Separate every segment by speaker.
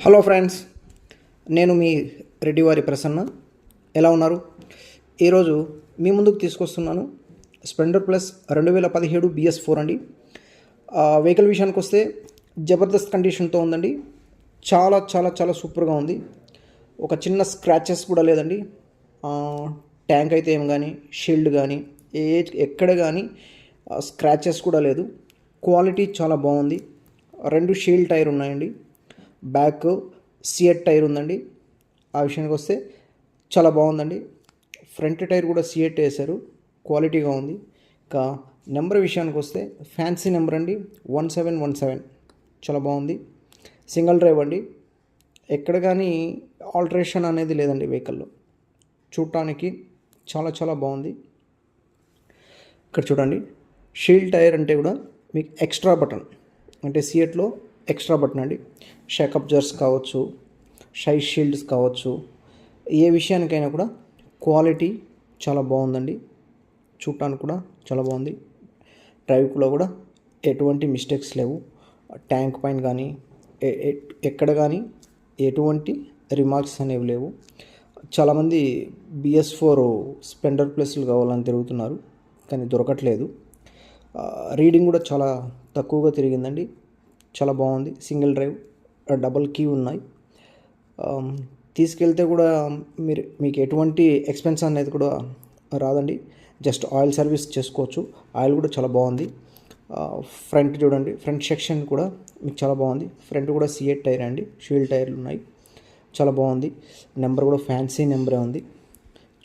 Speaker 1: Hello friends, నేను మీ రెడ్డివారి ప్రసన్న. ఎలా ఉన్నారు? ఈరోజు మీ ముందుకు తీసుకొస్తున్నాను స్ప్లెండర్ ప్లస్ 2017 BS4 అండి. వెహికల్ విషయానికి వస్తే జబర్దస్త్ కండిషన్తో ఉందండి. చాలా చాలా చాలా సూపర్గా ఉంది. ఒక చిన్న స్క్రాచెస్ కూడా లేదండి. ట్యాంక్ అయితే ఏం కానీ, షీల్డ్ కానీ ఎక్కడ కానీ స్క్రాచెస్ కూడా లేదు. క్వాలిటీ చాలా బాగుంది. 2 షీల్డ్ టైర్ ఉన్నాయండి. బ్యాక్ సియట్ టైర్ ఉందండి. ఆ విషయానికి వస్తే చాలా బాగుందండి. ఫ్రంట్ టైర్ కూడా సియట్ వేశారు, క్వాలిటీగా ఉంది. ఇంకా నెంబర్ విషయానికి వస్తే ఫ్యాన్సీ నెంబర్ అండి, 1717. చాలా బాగుంది. సింగిల్ డ్రైవ్ అండి. ఎక్కడ కానీ ఆల్టరేషన్ అనేది లేదండి వెహికల్లో. చూడటానికి చాలా చాలా బాగుంది. ఇక్కడ చూడండి, షీల్డ్ టైర్ అంటే కూడా మీకు ఎక్స్ట్రా బటన్, అంటే సియట్లో ఎక్స్ట్రా బటన్ అండి. షాక్ అబ్జర్వర్స్ కావచ్చు, సైడ్ షీల్డ్స్ కావచ్చు, ఏ విషయానికైనా కూడా క్వాలిటీ చాలా బాగుందండి. చూడటానికి కూడా చాలా బాగుంది. డ్రైవ్లో కూడా ఎటువంటి మిస్టేక్స్ లేవు. ట్యాంక్ పైన కానీ ఎక్కడ కానీ ఎటువంటి రిమార్క్స్ అనేవి లేవు. చాలామంది BS4 స్ప్లెండర్ ప్లస్లు కావాలని తిరుగుతున్నారు, కానీ దొరకట్లేదు. రీడింగ్ కూడా చాలా తక్కువగా తిరిగిందండి. చాలా బాగుంది. సింగిల్ డ్రైవ్, డబుల్ కీ ఉన్నాయి. తీసుకెళ్తే కూడా మీకు ఎటువంటి ఎక్స్పెన్స్ అనేది కూడా రాదండి. జస్ట్ ఆయిల్ సర్వీస్ చేసుకోవచ్చు. ఆయిల్ కూడా చాలా బాగుంది. ఫ్రంట్ చూడండి, ఫ్రంట్ సెక్షన్ కూడా మీకు చాలా బాగుంది. ఫ్రంట్ కూడా సియట్ టైర్ అండి, షీల్డ్ టైర్లు ఉన్నాయి. చాలా బాగుంది. నెంబర్ కూడా ఫ్యాన్సీ నెంబరే ఉంది.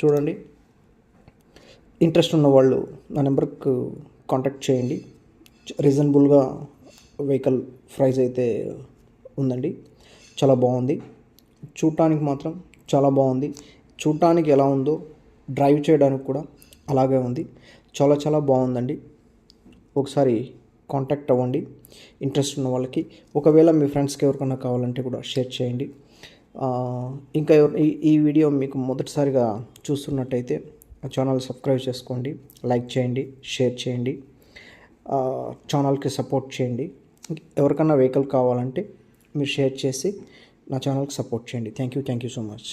Speaker 1: చూడండి, ఇంట్రెస్ట్ ఉన్న వాళ్ళు నా నెంబర్కి కాంటాక్ట్ చేయండి. రీజనబుల్గా వెహికల్ ప్రైస్ అయితే ఉందండి. చాలా బాగుంది. చూడటానికి మాత్రం చాలా బాగుంది. చూడటానికి ఎలా ఉందో డ్రైవ్ చేయడానికి కూడా అలాగే ఉంది. చాలా చాలా బాగుందండి. ఒకసారి కాంటాక్ట్ అవ్వండి ఇంట్రెస్ట్ ఉన్న వాళ్ళకి. ఒకవేళ మీ ఫ్రెండ్స్కి ఎవరికైనా కావాలంటే కూడా షేర్ చేయండి. ఇంకా ఈ వీడియో మీకు మొదటిసారిగా చూస్తున్నట్టయితే ఛానల్ సబ్స్క్రైబ్ చేసుకోండి, లైక్ చేయండి, షేర్ చేయండి, ఛానల్కి సపోర్ట్ చేయండి. ఎవరికైనా వెహికల్ కావాలంటే మీరు షేర్ చేసి నా ఛానల్కి సపోర్ట్ చేయండి. Thank you so much.